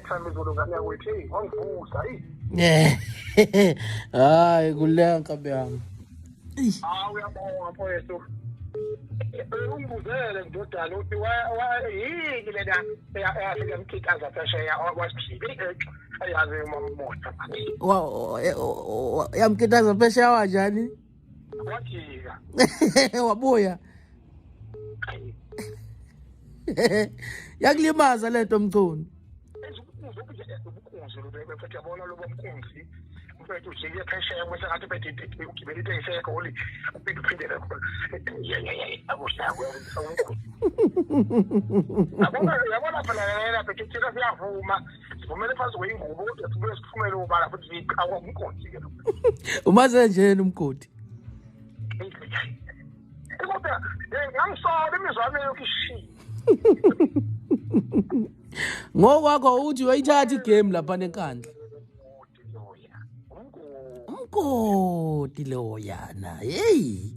Sami zolongani yakwethu wangivusa hayi kuleya nkabi yami uyabonga mfowethu ungibuzele ndodana uthi yini lena eyafika mkhithaza phesheya wasiphile ayazi umammosa yamkhithaza phesheya wanjani wajika wabuya yakulimaza lento mchunu mfethu yabona lobo mkhunzi mfethu ujike phesheya kwese ngathi bethe ugibela iteksi egoli uphindele khona abuhlakwe yabona phela yena bethe thina siyavuma sivumele phansi kweyingubo kodwa sibuye siphumele ubala futhi siqhawe umkhonzi ke lo umaze njeni umgodi kodwa ngamsola imizwa yami yokushi ngokwakho uthi uyayithatha igame lapha nenkandla umgodi loyana hey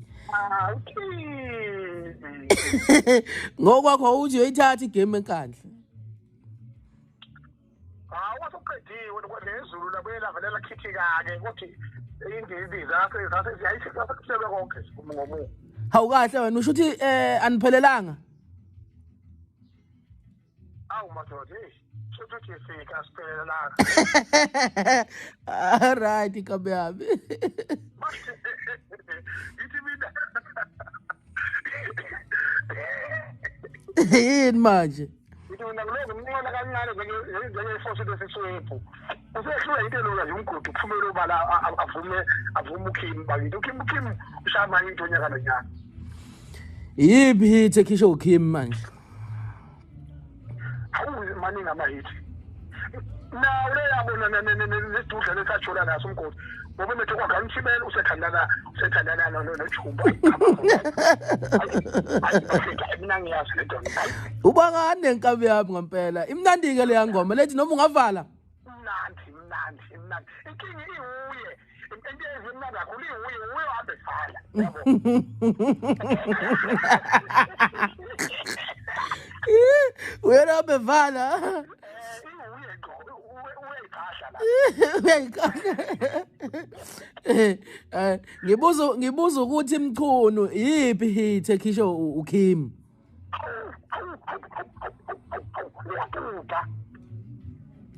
ngokwakho uthi uyayithatha igame enkandla wasoqediwe nezulu labelavela khithika-ke ukuthi indidi zakhe ziyayisebenzisebe konke ngomu hawu kahle wena usho ukuthi aniphelelanga madoda shothi uthi sifika siphelelanga right ikabe yami ithi mina yini manje ithi mina kuloko mncane kancane njenge-force lesiswephu usehlula into elula nje umgodi uphumele ubala avume uKim bakithi uKim ushama into onyaka nonyaka yiphi hit ekhisho uKim manje maningi amahithi nawe leyabona nesidudla lesajola naso umgodi ngoba methu kwakhe angithibela usethandana noJumba mina ngiyazi le nto ubangani nenkabi yami ngempela imnandi-ke leya ngoma lethi noma ungavala mnandi inkinga iwuye into ezimnandi kakhulu iwuye wabe vala wena wabevala ngibuza ukuthi Mchunu yiphi hit ekhisho uKim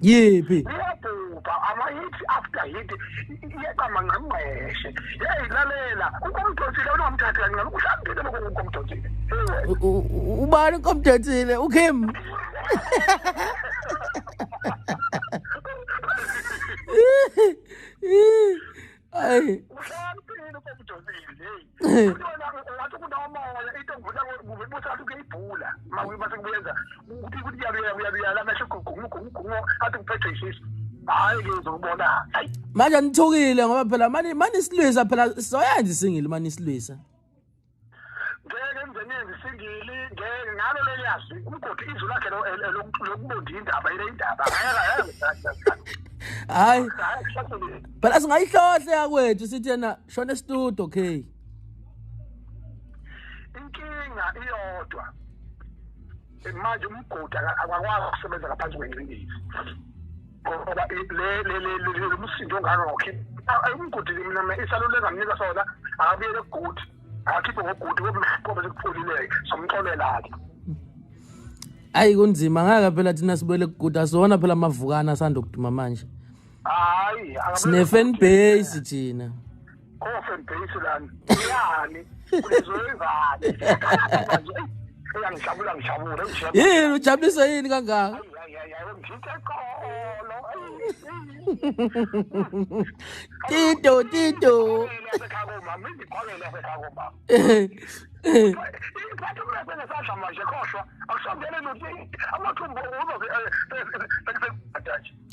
yiphi ama-hit after hit yeqamanqamqeshe yeyilalela ukomdonsile unomthatha kancane ushambile ukomdonsile ubani ukomdonsile uKim hayi ushambile ukomdonsile wathi kunomoya into ngivula kubusathi ukuyibhula mase kubuyenza ukuthi uyabuyala amehlo gugumo athi kuphethwe isisu hayi ke uzobona manje nithukile ngoba phela mani isilwisa phela soyenza isingili mani isilwisa ngeke emzenyenzi isingili ngeke ngalo leliyazi umgodi izwi lakhe lokubonda indaba ile indaba hayi phela singayihlohle yakwethu sithi yena shona estudio okay inkinga iyodwa manje umgodi akakwazi ukusebenza ngaphansi kwengcindezi ngoba le umsindo ongaka umgodi mina isaluleka nginika sona akabuyele egudi akakhiphe ngogudi ngoba sekupholileke somxolelake hayi kunzima ngaka phela thina sibuyele egudi asona phela amavukana asanda ukuduma manje hayi sine fan base thina fan base lana yani kulezoyingane ngijabula yini ujabulisa yini kangaka Tito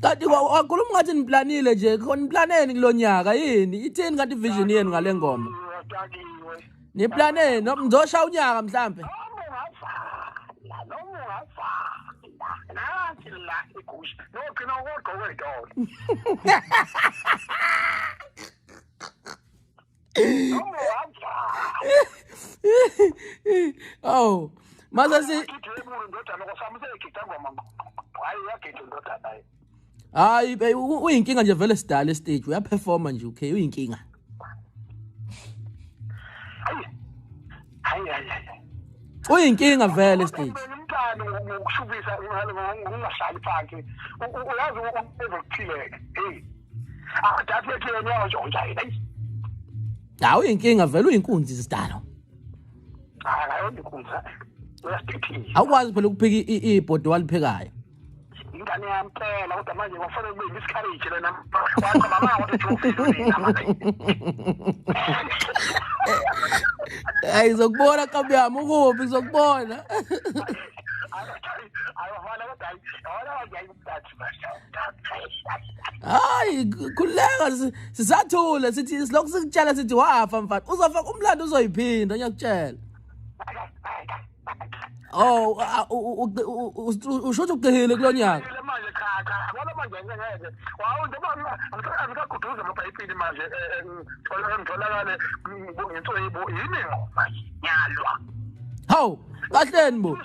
kanti wakhuluma ngathi niplanile nje khona niplaneni kulonyaka yini ithini kanti vision yenu ngale ngoma niplaneni nizosha unyaka mhlambe oh mase si hayi uyagida ndoda naye hayi uyinkinga nje vele sidala stage uyaperforma nje okay uyinkinga hayi uyinkinga vele stage umntana ngokushubisa ungahlali phansi uyazi ukuphileka hey adathi yena njani hawu uyinkinga vele uyinkunzi sidala hayi ndikunza uyasithini awukwazi phela ukuphika ibhodi waliphekayo ingane yampela kodwa manje kwafanele kube isikhariji lena wathi mama wathi ufile hayi zokubona kambe yami ukuphi zokubona hayi khuleka sisathule sithi silokhu sikutshela sithi wafa mfana uzofa umlando uzoyiphinda ngiyakutshela oh usho ukuthi uqhele kulonyaka manje cha bona manje ngeke wawu njengoba angikaguduza amabhayibheli manje ngitholakale ngintsoyibo yini manje nyalwa hawu kahleni bo